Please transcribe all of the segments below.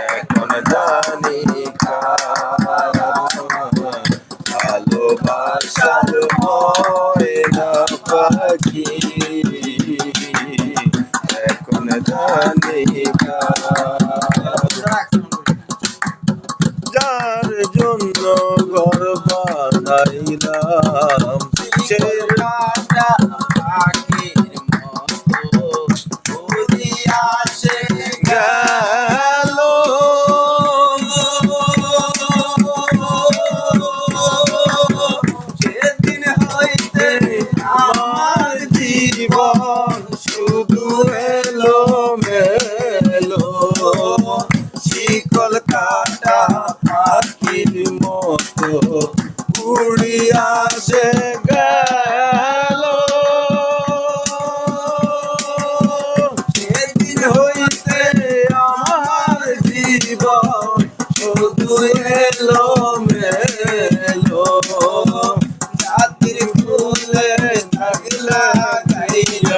এখন জানি ভালোবাসার ময়না পাখি এখন জানি যার জন্য ঘর বানাইলাম সে গেল সেদিন হইতে আমার জীবন শুধু এলো মেলো শিকল কাটা পাখির মতো উড়িয়া সে গেল সেদিন হইতে আমার জীবন শুধু এলো মেলো জাতির কুলে দাগ লাগাইল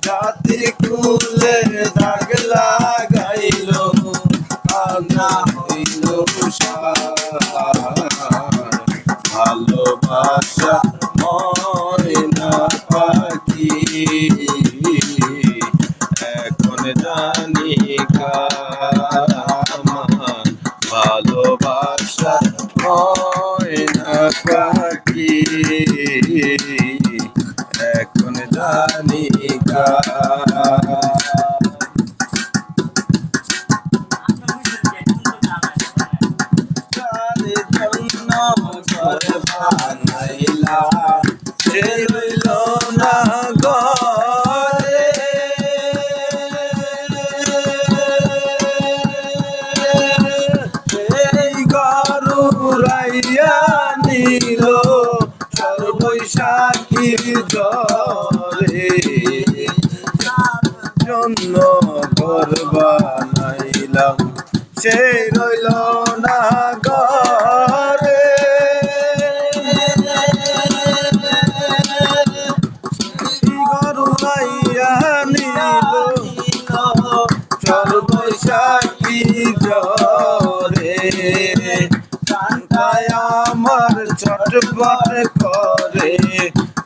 জাতির কুলে দাগ লাগাইল কান্না হইল ভালোবাসা ময়না পাখি এখন জানি আমার ভালোবাসা ময়না পাখি এখন জানি বানাইলা সে রইল না ঘরে সেই গরু রাইয়া নিল বৈশাখীর জ্বরে জন্য ঘর বানাইলাম সেই রইল না ঘরে গরু রাইয়া নিল বৈশাখী জ্বরে প্রাণটায় আমার ছটফট করে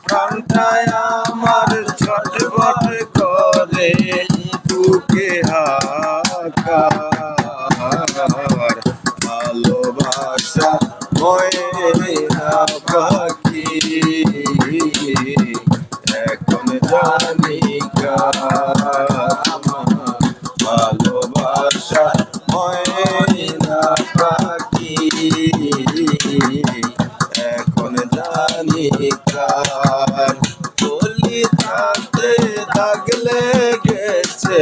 প্রাণটায় আমার ছটফট করে বুকে হাহাকার ভালোবাসা ময়না পাখি এখন জানি ভালোবাসা ময়না পাখি এখন জানি বলি থাকতে দাগ লেগেছে